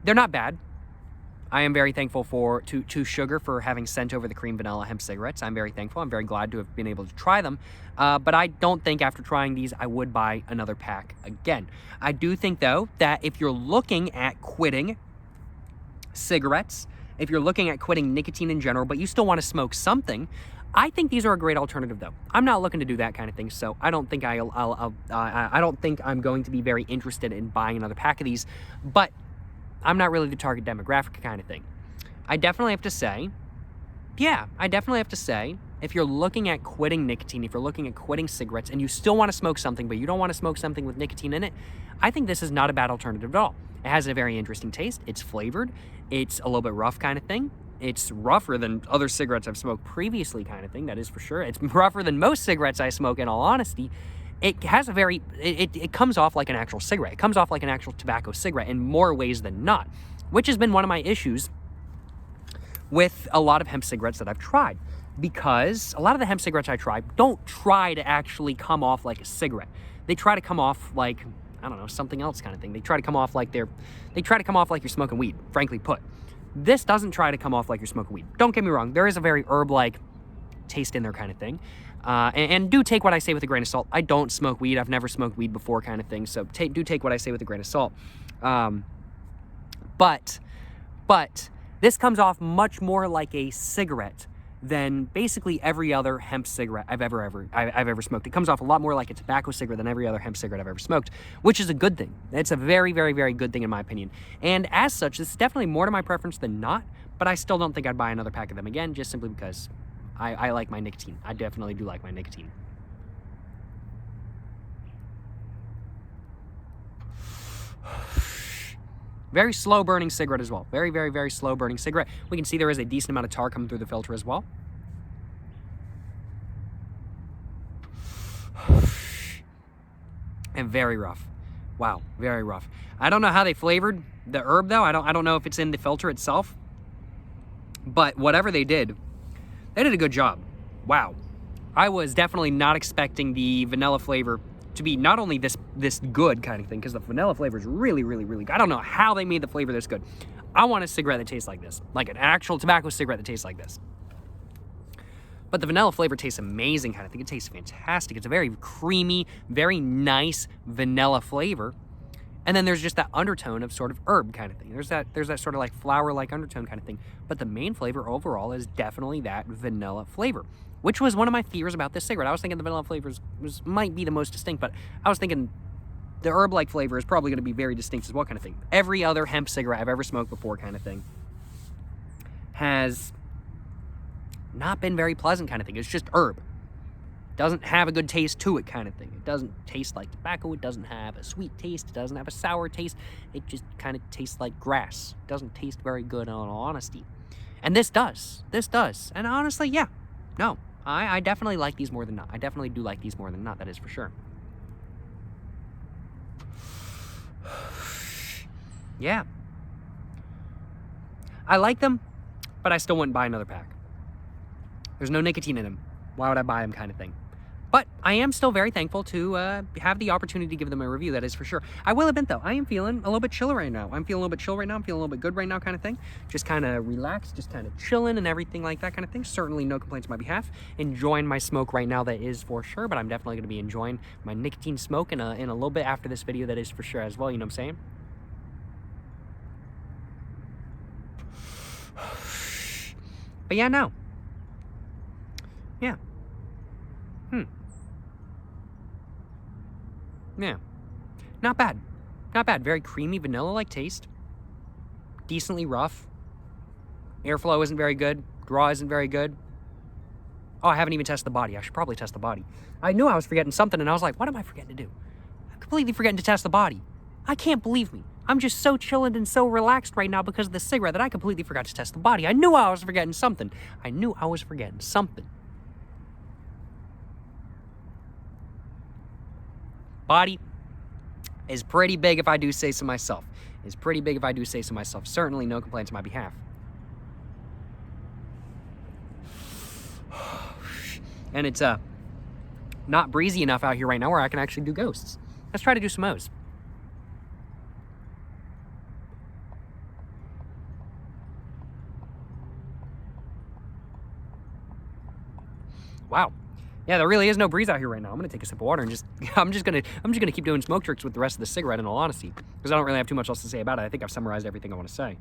They're not bad. I am very thankful to Sugar for having sent over the Crème Vanilla Hemp Cigarettes. I'm very thankful. I'm very glad to have been able to try them. But I don't think after trying these, I would buy another pack again. I do think, though, that if you're looking at quitting cigarettes, if you're looking at quitting nicotine in general, but you still want to smoke something, I think these are a great alternative, though. I'm not looking to do that kind of thing, so I don't think I don't think I'm going to be very interested in buying another pack of these. But I'm not really the target demographic kind of thing. I definitely have to say, if you're looking at quitting nicotine, if you're looking at quitting cigarettes, and you still want to smoke something, but you don't want to smoke something with nicotine in it, I think this is not a bad alternative at all. It has a very interesting taste. It's flavored. It's a little bit rough kind of thing. It's rougher than other cigarettes I've smoked previously kind of thing, that is for sure. It's rougher than most cigarettes I smoke, in all honesty. It has a very, it comes off like an actual cigarette. It comes off like an actual tobacco cigarette in more ways than not, which has been one of my issues with a lot of hemp cigarettes that I've tried, because a lot of the hemp cigarettes I try don't try to actually come off like a cigarette. They try to come off like, I don't know, something else kind of thing. They try to come off like you're smoking weed, frankly put. This doesn't try to come off like you're smoking weed. Don't get me wrong. There is a very herb-like taste in there kind of thing. And do take what I say with a grain of salt. I don't smoke weed. I've never smoked weed before kind of thing. So do take what I say with a grain of salt. But this comes off much more like a cigarette than basically every other hemp cigarette I've ever smoked. It comes off a lot more like a tobacco cigarette than every other hemp cigarette I've ever smoked, which is a good thing. It's a very, very, very good thing in my opinion. And as such, this is definitely more to my preference than not, but I still don't think I'd buy another pack of them again, just simply because I like my nicotine. I definitely do like my nicotine. Very slow burning cigarette as well. Very, very, very slow burning cigarette. We can see there is a decent amount of tar coming through the filter as well. And very rough. Wow, very rough. I don't know how they flavored the herb though. I don't know if it's in the filter itself. But whatever they did a good job. Wow. I was definitely not expecting the vanilla flavor to be not only this good kind of thing, because the vanilla flavor is really, really, really good. I don't know how they made the flavor this good. I want a cigarette that tastes like this, like an actual tobacco cigarette that tastes like this. But the vanilla flavor tastes amazing kind of thing. It tastes fantastic. It's a very creamy, very nice vanilla flavor. And then there's just that undertone of sort of herb kind of thing. There's that sort of like flower-like undertone kind of thing. But the main flavor overall is definitely that vanilla flavor, which was one of my fears about this cigarette. I was thinking the vanilla flavors might be the most distinct, but I was thinking the herb-like flavor is probably going to be very distinct as well kind of thing. Every other hemp cigarette I've ever smoked before kind of thing has not been very pleasant kind of thing. It's just herb. Doesn't have a good taste to it kind of thing. It doesn't taste like tobacco. It doesn't have a sweet taste. It doesn't have a sour taste. It just kind of tastes like grass. It doesn't taste very good in all honesty. And this does. This does. And honestly, yeah. No. I definitely like these more than not. I definitely do like these more than not. That is for sure. Yeah. I like them, but I still wouldn't buy another pack. There's no nicotine in them. Why would I buy them kind of thing? But I am still very thankful to have the opportunity to give them a review, that is for sure. I will admit, though, I am feeling a little bit chill right now. I'm feeling a little bit chill right now. I'm feeling a little bit good right now kind of thing. Just kind of relaxed, just kind of chilling and everything like that kind of thing. Certainly no complaints on my behalf. Enjoying my smoke right now, that is for sure. But I'm definitely going to be enjoying my nicotine smoke in a little bit after this video, that is for sure as well. You know what I'm saying? But yeah, no. Yeah. Yeah. Not bad. Not bad. Very creamy, vanilla-like taste. Decently rough. Airflow isn't very good. Draw isn't very good. Oh, I haven't even tested the body. I should probably test the body. I knew I was forgetting something, and I was like, what am I forgetting to do? I'm completely forgetting to test the body. I can't believe me. I'm just so chilled and so relaxed right now because of the cigarette that I completely forgot to test the body. I knew I was forgetting something. I knew I was forgetting something. Body is pretty big, if I do say so myself. Is pretty big, if I do say so myself. Certainly no complaints on my behalf. And it's not breezy enough out here right now where I can actually do ghosts. Let's try to do some O's. Wow. Yeah, there really is no breeze out here right now. I'm gonna take a sip of water and I'm just gonna keep doing smoke tricks with the rest of the cigarette, in all honesty, because I don't really have too much else to say about it. I think I've summarized everything I want to say.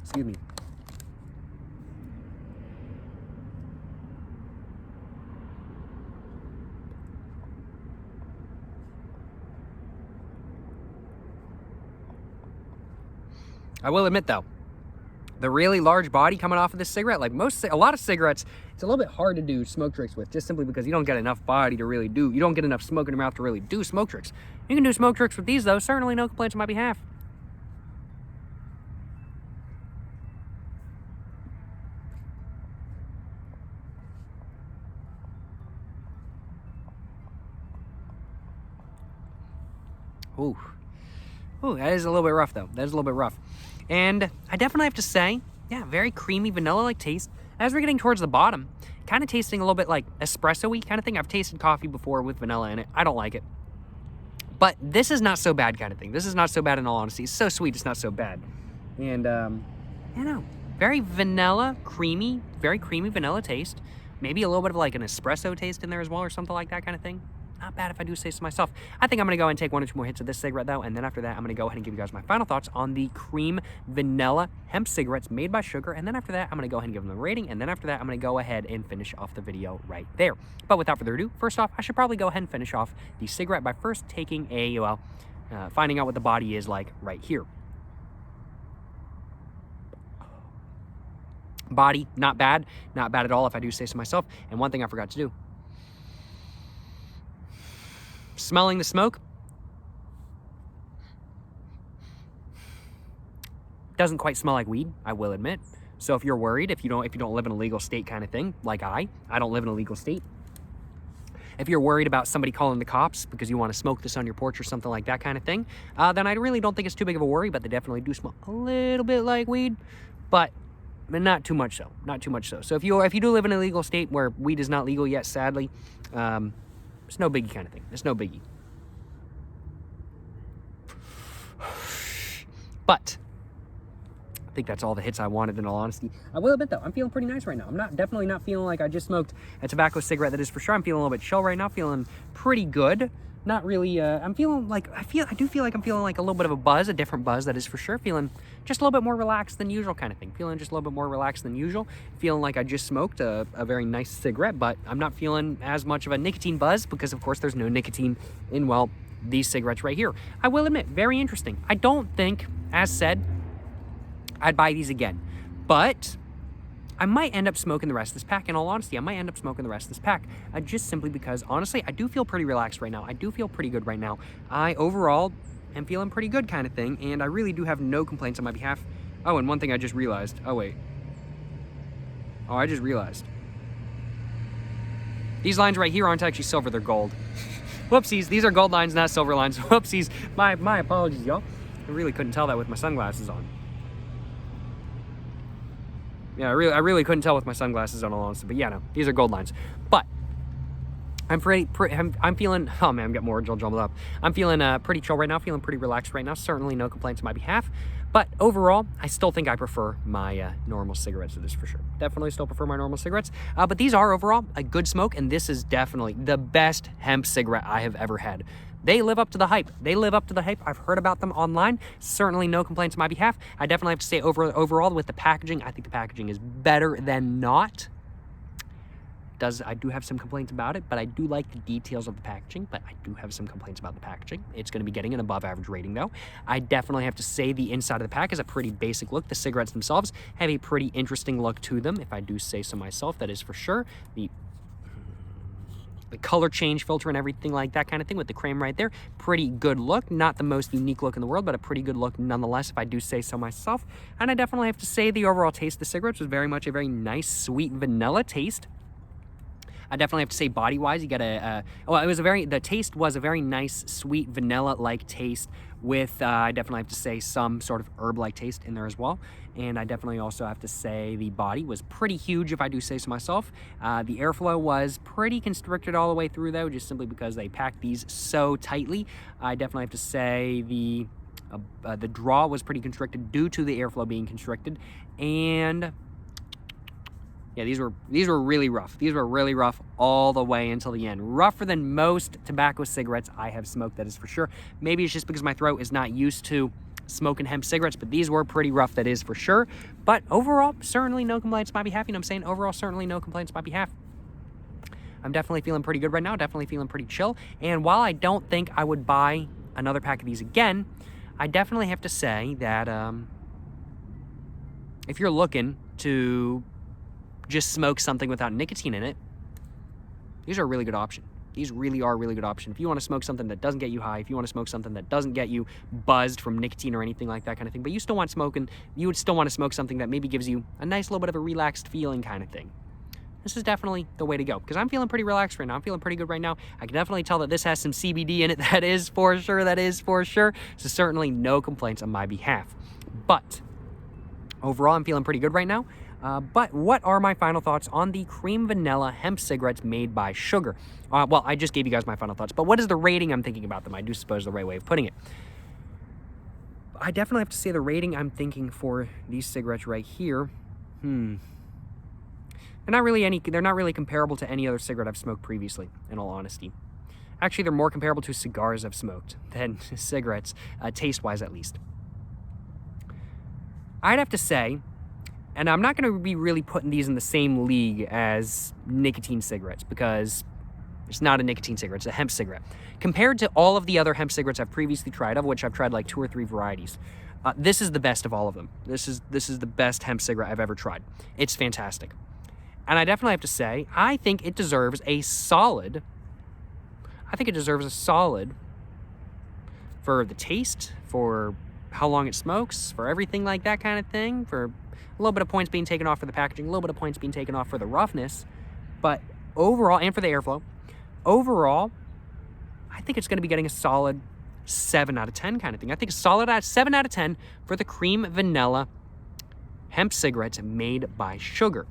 Excuse me. I will admit, though, the really large body coming off of this cigarette, like a lot of cigarettes, it's a little bit hard to do smoke tricks with, just simply because you don't get enough body to really do, you don't get enough smoke in your mouth to really do smoke tricks. You can do smoke tricks with these, though. Certainly no complaints on my behalf. Ooh. Ooh, that is a little bit rough, though. That is a little bit rough. And I definitely have to say, yeah, very creamy, vanilla-like taste. As we're getting towards the bottom, kind of tasting a little bit like espresso-y kind of thing. I've tasted coffee before with vanilla in it. I don't like it. But this is not so bad kind of thing. This is not so bad, in all honesty. It's so sweet, it's not so bad. And, you know, very vanilla, creamy, very creamy vanilla taste. Maybe a little bit of like an espresso taste in there as well, or something like that kind of thing. Not bad, if I do say so myself. I think I'm going to go and take 1 or 2 more hits of this cigarette, though, and then after that, I'm going to go ahead and give you guys my final thoughts on the Crème Vanilla Hemp Cigarettes made by Sugar, and then after that, I'm going to go ahead and give them a rating, and then after that, I'm going to go ahead and finish off the video right there. But without further ado, first off, I should probably go ahead and finish off the cigarette by first taking a, finding out what the body is like right here. Body, not bad at all, if I do say so myself. And one thing I forgot to do. Smelling the smoke. Doesn't quite smell like weed, I will admit. So if you're worried, if you don't live in a legal state kind of thing, like I don't live in a legal state. If you're worried about somebody calling the cops because you want to smoke this on your porch or something like that kind of thing, then I really don't think it's too big of a worry, but they definitely do smell a little bit like weed, but not too much so, not too much so. So if you do live in a legal state where weed is not legal yet, sadly, it's no biggie kind of thing. It's no biggie. But I think that's all the hits I wanted, in all honesty. I will admit, though, I'm feeling pretty nice right now. I'm definitely not feeling like I just smoked a tobacco cigarette, that is for sure. I'm feeling a little bit chill right now, feeling pretty good. Not really, I'm feeling like, I do feel like I'm feeling like a little bit of a buzz, a different buzz, that is for sure. Feeling just a little bit more relaxed than usual kind of thing. Feeling just a little bit more relaxed than usual. Feeling like I just smoked a very nice cigarette, but I'm not feeling as much of a nicotine buzz because, of course, there's no nicotine in, well, these cigarettes right here. I will admit, very interesting. I don't think, as said, I'd buy these again, but I might end up smoking the rest of this pack. In all honesty, I might end up smoking the rest of this pack, just simply because, honestly, I do feel pretty relaxed right now. I do feel pretty good right now. I, overall, am feeling pretty good kind of thing, and I really do have no complaints on my behalf. Oh, and one thing I just realized. Oh, wait. Oh, I just realized. These lines right here aren't actually silver, they're gold. Whoopsies, these are gold lines, not silver lines. Whoopsies, my apologies, y'all. I really couldn't tell that with my sunglasses on. Yeah, I really couldn't tell with my sunglasses on, all honesty. But yeah, no, these are gold lines. But I'm feeling, oh man, I'm getting more jumbled up. I'm feeling pretty chill right now, feeling pretty relaxed right now. Certainly no complaints on my behalf. But overall, I still think I prefer my normal cigarettes to this for sure. Definitely still prefer my normal cigarettes. But these are overall a good smoke, and this is definitely the best hemp cigarette I have ever had. They live up to the hype. They live up to the hype. I've heard about them online. Certainly no complaints on my behalf. I definitely have to say overall with the packaging, I think the packaging is better than not. I do have some complaints about it, but I do like the details of the packaging, but I do have some complaints about the packaging. It's going to be getting an above average rating though. I definitely have to say the inside of the pack is a pretty basic look. The cigarettes themselves have a pretty interesting look to them, if I do say so myself, that is for sure. The color change filter and everything like that kind of thing with the crème right there, pretty good look. Not the most unique look in the world, but a pretty good look nonetheless, if I do say so myself. And I definitely have to say the overall taste of the cigarettes was very much a very nice sweet vanilla taste. I definitely have to say body-wise, you get the taste was a very nice, sweet, vanilla-like taste with, I definitely have to say, some sort of herb-like taste in there as well. And I definitely also have to say the body was pretty huge, if I do say so myself. The airflow was pretty constricted all the way through, though, just simply because they packed these so tightly. I definitely have to say the draw was pretty constricted due to the airflow being constricted. And yeah, these were really rough. These were really rough all the way until the end. Rougher than most tobacco cigarettes I have smoked, that is for sure. Maybe it's just because my throat is not used to smoking hemp cigarettes, but these were pretty rough, that is for sure. But overall, certainly no complaints on my behalf. You know what I'm saying? Overall, certainly no complaints on my behalf. I'm definitely feeling pretty good right now. Definitely feeling pretty chill. And while I don't think I would buy another pack of these again, I definitely have to say that if you're looking to just smoke something without nicotine in it, these are a really good option. These really are a really good option. If you want to smoke something that doesn't get you high, if you want to smoke something that doesn't get you buzzed from nicotine or anything like that kind of thing, but you still want smoking, you would still want to smoke something that maybe gives you a nice little bit of a relaxed feeling kind of thing, this is definitely the way to go, because I'm feeling pretty relaxed right now. I'm feeling pretty good right now. I can definitely tell that this has some CBD in it. That is for sure. That is for sure. So certainly no complaints on my behalf. But overall, I'm feeling pretty good right now. But what are my final thoughts on the Crème Vanilla Hemp Cigarettes made by Sugar? Well, I just gave you guys my final thoughts, but what is the rating I'm thinking about them? I do suppose the right way of putting it. I definitely have to say the rating I'm thinking for these cigarettes right here, they're not really comparable to any other cigarette I've smoked previously, in all honesty. Actually, they're more comparable to cigars I've smoked than cigarettes, taste-wise at least. I'd have to say, and I'm not going to be really putting these in the same league as nicotine cigarettes, because it's not a nicotine cigarette, it's a hemp cigarette. Compared to all of the other hemp cigarettes I've previously tried, of which I've tried like 2 or 3 varieties, this is the best of all of them. This is the best hemp cigarette I've ever tried. It's fantastic. And I definitely have to say, I think it deserves a solid for the taste, for how long it smokes, for everything like that kind of thing, for a little bit of points being taken off for the packaging, a little bit of points being taken off for the roughness, but overall, and for the airflow, overall, I think it's going to be getting a solid 7 out of 10 kind of thing. I think a solid 7 out of 10 for the Crème Vanilla Hemp Cigarettes made by Sugar.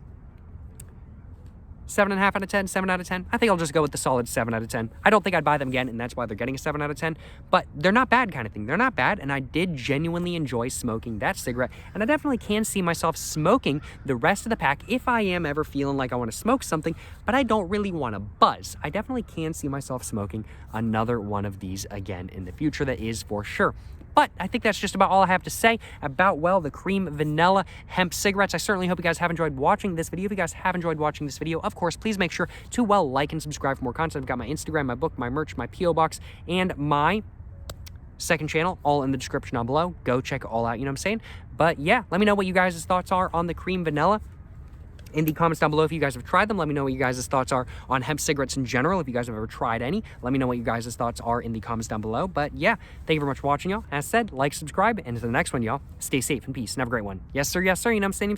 7.5 out of 10, 7 out of 10. I think I'll just go with the solid 7 out of 10. I don't think I'd buy them again, and that's why they're getting a 7 out of 10. But they're not bad kind of thing. They're not bad, and I did genuinely enjoy smoking that cigarette. And I definitely can see myself smoking the rest of the pack if I am ever feeling like I want to smoke something, but I don't really want to buzz. I definitely can see myself smoking another one of these again in the future, that is for sure. But I think that's just about all I have to say about, well, the Crème Vanilla Hemp Cigarettes. I certainly hope you guys have enjoyed watching this video. If you guys have enjoyed watching this video, of course, please make sure to, well, like and subscribe for more content. I've got my Instagram, my book, my merch, my P.O. box, and my second channel all in the description down below. Go check it all out, you know what I'm saying? But yeah, let me know what you guys' thoughts are on the Crème Vanilla in the comments down below. If you guys have tried them, let me know what you guys' thoughts are on hemp cigarettes in general. If you guys have ever tried any, let me know what you guys' thoughts are in the comments down below. But yeah, thank you very much for watching, y'all. As said, like, subscribe, and until the next one, y'all, stay safe and peace and have a great one. Yes, sir, you know what I'm saying?